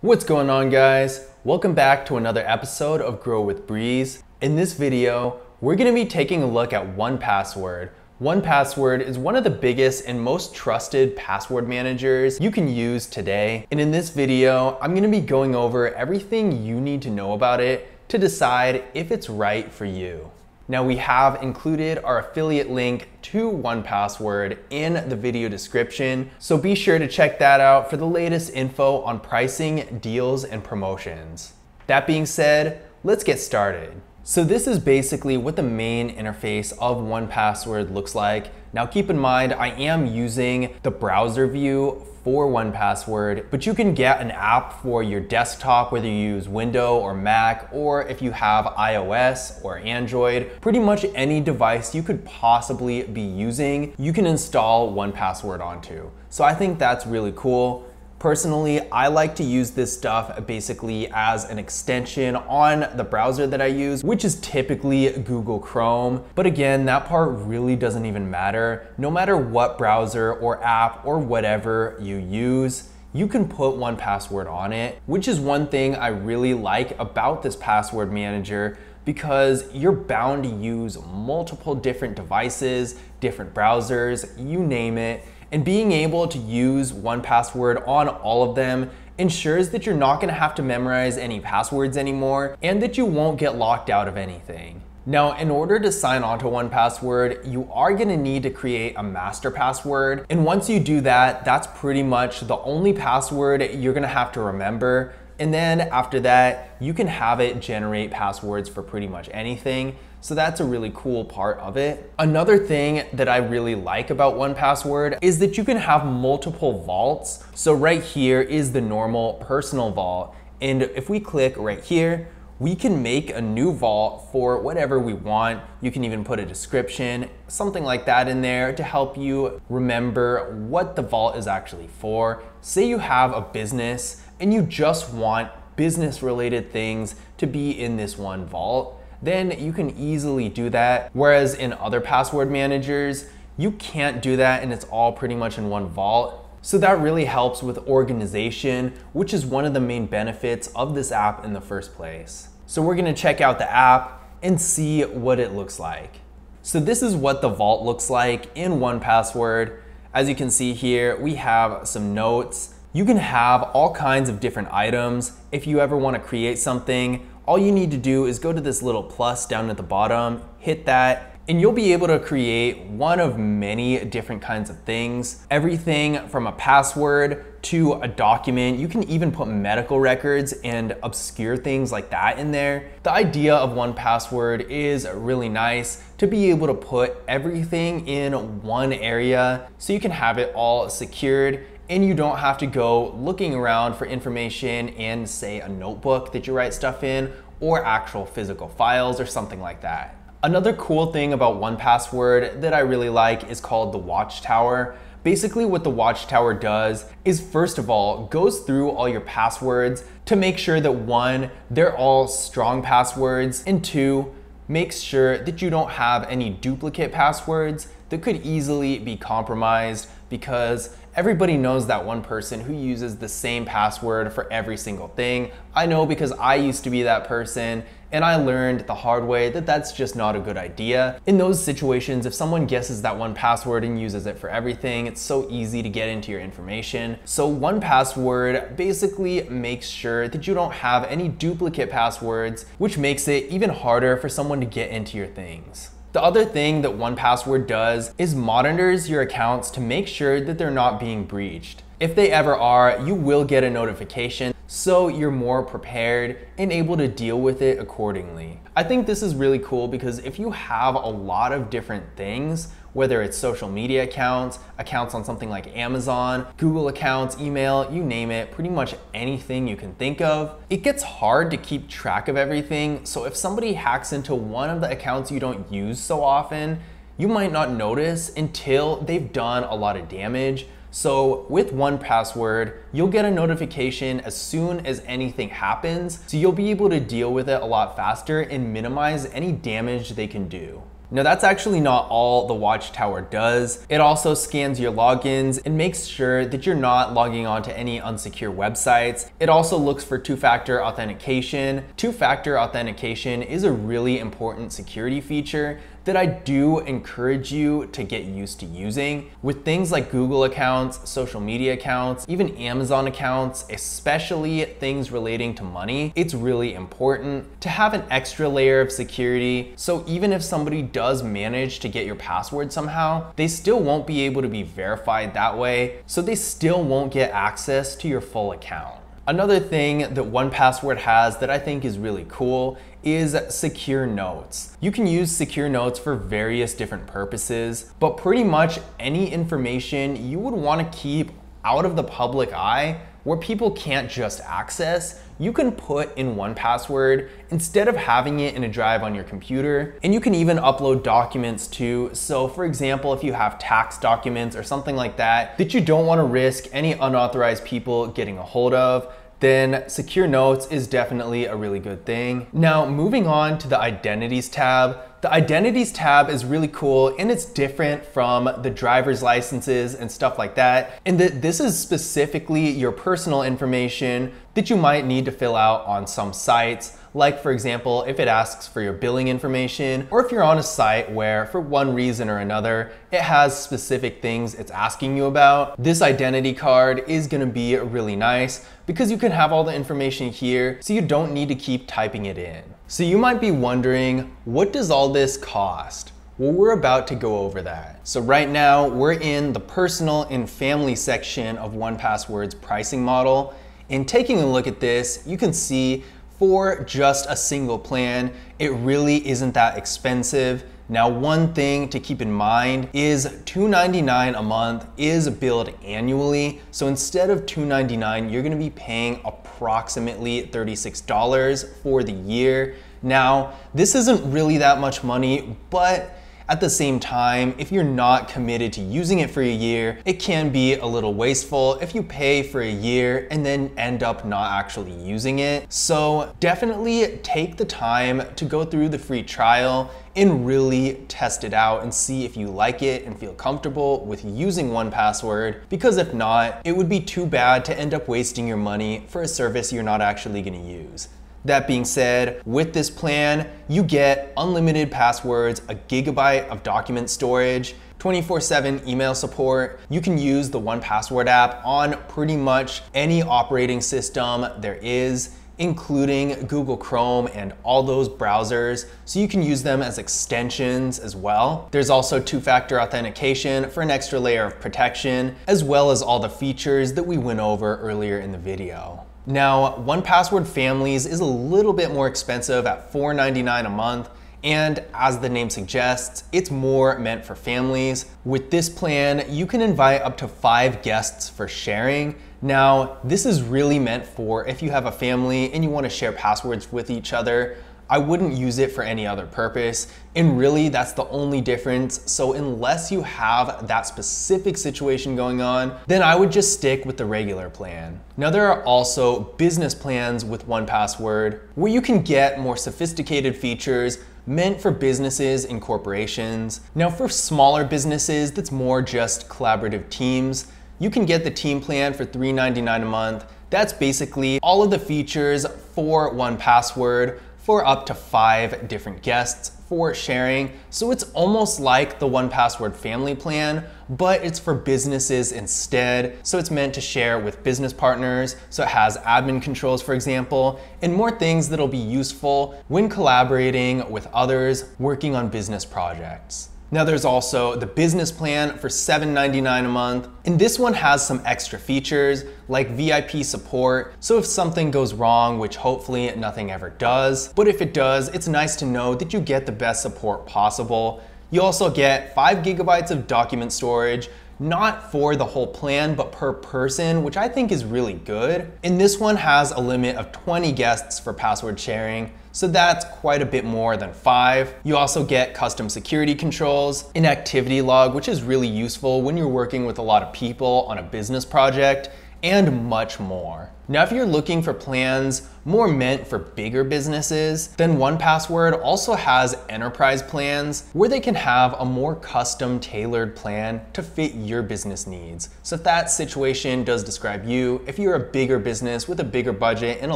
What's going on, guys? Welcome back to another episode of Grow with Breeze. In this video, we're going to be taking a look at 1Password. 1Password is one of the biggest and most trusted password managers you can use today. And in this video, I'm going to be going over everything you need to know about it to decide if it's right for you. Now, we have included our affiliate link to 1Password in the video description, so be sure to check that out for the latest info on pricing, deals, and promotions. That being said, let's get started. So this is basically what the main interface of 1Password looks like. Now keep in mind, I am using the browser view for 1Password, but you can get an app for your desktop, whether you use Windows or Mac, or if you have iOS or Android, pretty much any device you could possibly be using, you can install 1Password onto. So I think that's really cool. Personally, I like to use this stuff basically as an extension on the browser that I use, which is typically Google Chrome. But again, that part really doesn't even matter. No matter what browser or app or whatever you use, you can put 1Password on it, which is one thing I really like about this password manager, because you're bound to use multiple different devices, different browsers, you name it. And being able to use 1Password on all of them ensures that you're not gonna have to memorize any passwords anymore and that you won't get locked out of anything. Now, in order to sign on to 1Password, you are gonna need to create a master password. And once you do that, that's pretty much the only password you're gonna have to remember. And then after that, you can have it generate passwords for pretty much anything. So that's a really cool part of it. Another thing that I really like about 1Password is that you can have multiple vaults. So right here is the normal personal vault. And if we click right here, we can make a new vault for whatever we want. You can even put a description, something like that in there to help you remember what the vault is actually for. Say you have a business and you just want business related things to be in this one vault, then you can easily do that. Whereas in other password managers, you can't do that and it's all pretty much in one vault. So that really helps with organization, which is one of the main benefits of this app in the first place. So we're gonna check out the app and see what it looks like. So this is what the vault looks like in 1Password. As you can see here, we have some notes. You can have all kinds of different items. If you ever wanna create something, all you need to do is go to this little plus down at the bottom, hit that, and you'll be able to create one of many different kinds of things. Everything from a password to a document. You can even put medical records and obscure things like that in there. The idea of 1Password is really nice to be able to put everything in one area so you can have it all secured and you don't have to go looking around for information in, say, a notebook that you write stuff in or actual physical files or something like that. Another cool thing about 1Password that I really like is called the Watchtower. Basically what the Watchtower does is, first of all, goes through all your passwords to make sure that one, they're all strong passwords, and two, makes sure that you don't have any duplicate passwords that could easily be compromised, because everybody knows that one person who uses the same password for every single thing. I know because I used to be that person and I learned the hard way that that's just not a good idea. In those situations, if someone guesses that 1Password and uses it for everything, it's so easy to get into your information. So 1Password basically makes sure that you don't have any duplicate passwords, which makes it even harder for someone to get into your things. The other thing that 1Password does is monitors your accounts to make sure that they're not being breached. If they ever are, you will get a notification, so you're more prepared and able to deal with it accordingly. I think this is really cool because if you have a lot of different things, whether it's social media accounts, accounts on something like Amazon, Google accounts, email, you name it, pretty much anything you can think of, it gets hard to keep track of everything. So if somebody hacks into one of the accounts you don't use so often, you might not notice until they've done a lot of damage. So with 1Password, you'll get a notification as soon as anything happens, so you'll be able to deal with it a lot faster and minimize any damage they can do. Now that's actually not all the Watchtower does. It also scans your logins and makes sure that you're not logging on to any unsecure websites. It also looks for two-factor authentication. Two-factor authentication is a really important security feature that I do encourage you to get used to using. With things like Google accounts, social media accounts, even Amazon accounts, especially things relating to money, it's really important to have an extra layer of security. So even if somebody does manage to get your password somehow, they still won't be able to be verified that way, so they still won't get access to your full account. Another thing that 1Password has that I think is really cool is secure notes. You can use secure notes for various different purposes, but pretty much any information you would want to keep out of the public eye where people can't just access, you can put in 1Password instead of having it in a drive on your computer. And you can even upload documents too. So for example, if you have tax documents or something like that that you don't want to risk any unauthorized people getting a hold of, then secure notes is definitely a really good thing. Now, moving on to the Identities tab. The Identities tab is really cool and it's different from the driver's licenses and stuff like that, in that this is specifically your personal information that you might need to fill out on some sites. Like for example, if it asks for your billing information, or if you're on a site where for one reason or another, it has specific things it's asking you about, this identity card is gonna be really nice because you can have all the information here so you don't need to keep typing it in. So you might be wondering, what does all this cost? Well, we're about to go over that. So right now we're in the personal and family section of 1Password's pricing model. And taking a look at this, you can see for just a single plan, it really isn't that expensive. Now, one thing to keep in mind is $299 a month is billed annually. So instead of $299, you're gonna be paying approximately $36 for the year. Now, this isn't really that much money, but at the same time, if you're not committed to using it for a year, it can be a little wasteful if you pay for a year and then end up not actually using it. So definitely take the time to go through the free trial and really test it out and see if you like it and feel comfortable with using 1Password, because if not, it would be too bad to end up wasting your money for a service you're not actually gonna use. That being said, with this plan, you get unlimited passwords, a gigabyte of document storage, 24/7 email support. You can use the 1Password app on pretty much any operating system there is, including Google Chrome and all those browsers, so you can use them as extensions as well. There's also two-factor authentication for an extra layer of protection, as well as all the features that we went over earlier in the video. Now, 1Password Families is a little bit more expensive at $4.99 a month, and as the name suggests, it's more meant for families. With this plan, you can invite up to 5 guests for sharing. Now, this is really meant for if you have a family and you want to share passwords with each other. I wouldn't use it for any other purpose, and really that's the only difference. So unless you have that specific situation going on, then I would just stick with the regular plan. Now, there are also business plans with 1Password where you can get more sophisticated features meant for businesses and corporations. Now, for smaller businesses, that's more just collaborative teams. You can get the team plan for $3.99 a month. That's basically all of the features for 1Password for up to 5 different guests for sharing. So it's almost like the 1Password family plan, but it's for businesses instead. So it's meant to share with business partners. So it has admin controls, for example, and more things that'll be useful when collaborating with others working on business projects. Now there's also the business plan for $7.99 a month, and this one has some extra features like VIP support. So if something goes wrong, which hopefully nothing ever does, but if it does, it's nice to know that you get the best support possible. You also get 5 gigabytes of document storage, not for the whole plan, but per person, which I think is really good. And this one has a limit of 20 guests for password sharing, so that's quite a bit more than 5. You also get custom security controls, an activity log, which is really useful when you're working with a lot of people on a business project, and much more. Now, if you're looking for plans more meant for bigger businesses, then 1Password also has enterprise plans where they can have a more custom tailored plan to fit your business needs. So if that situation does describe you, if you're a bigger business with a bigger budget and a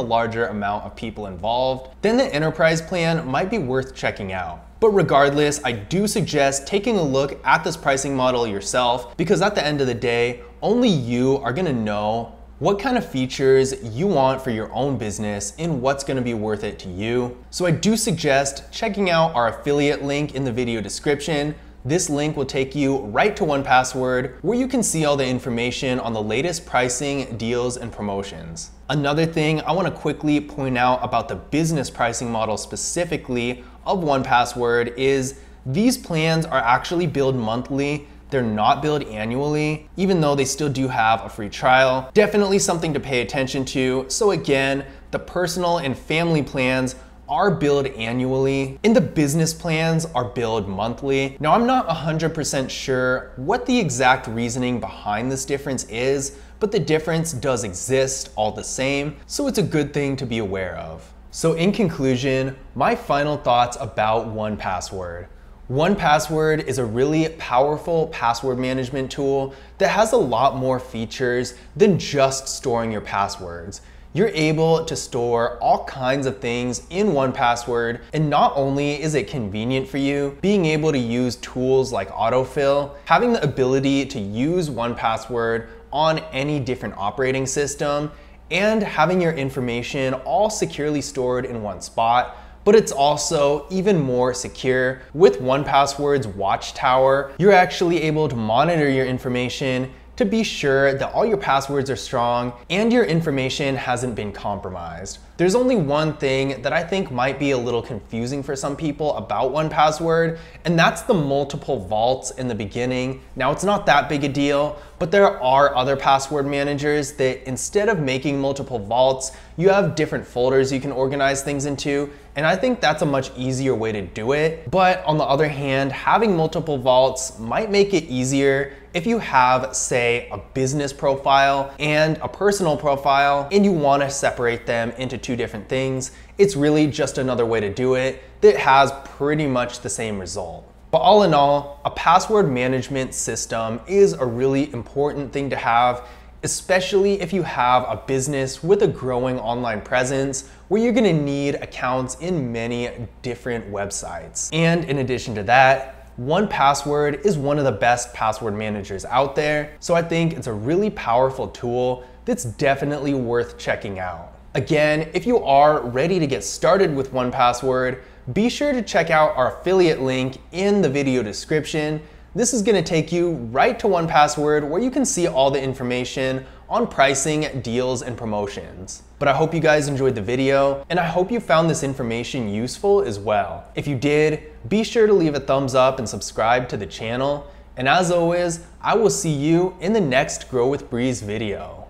larger amount of people involved, then the enterprise plan might be worth checking out. But regardless, I do suggest taking a look at this pricing model yourself, because at the end of the day, only you are gonna know what kind of features you want for your own business and what's gonna be worth it to you. So I do suggest checking out our affiliate link in the video description. This link will take you right to 1Password, where you can see all the information on the latest pricing, deals, and promotions. Another thing I wanna quickly point out about the business pricing model specifically of 1Password is these plans are actually billed monthly. They're not billed annually, even though they still do have a free trial. Definitely something to pay attention to. So again, the personal and family plans are billed annually, and the business plans are billed monthly. Now, I'm not 100% sure what the exact reasoning behind this difference is, but the difference does exist all the same, so it's a good thing to be aware of. So in conclusion, my final thoughts about 1Password. 1Password is a really powerful password management tool that has a lot more features than just storing your passwords. You're able to store all kinds of things in 1Password, and not only is it convenient for you, being able to use tools like autofill, having the ability to use 1Password on any different operating system, and having your information all securely stored in one spot. But it's also even more secure. With 1Password's Watchtower, you're actually able to monitor your information to be sure that all your passwords are strong and your information hasn't been compromised. There's only one thing that I think might be a little confusing for some people about 1Password, and that's the multiple vaults in the beginning. Now, it's not that big a deal, but there are other password managers that instead of making multiple vaults, you have different folders you can organize things into, and I think that's a much easier way to do it. But on the other hand, having multiple vaults might make it easier if you have, say, a business profile and a personal profile, and you want to separate them into two different things. It's really just another way to do it that has pretty much the same result. But all in all, a password management system is a really important thing to have, especially if you have a business with a growing online presence where you're gonna need accounts in many different websites. And in addition to that, 1Password is one of the best password managers out there, so I think it's a really powerful tool that's definitely worth checking out. Again, if you are ready to get started with 1Password, be sure to check out our affiliate link in the video description. This is gonna take you right to 1Password, where you can see all the information on pricing, deals, and promotions. But I hope you guys enjoyed the video, and I hope you found this information useful as well. If you did, be sure to leave a thumbs up and subscribe to the channel. And as always, I will see you in the next Grow with Breeze video.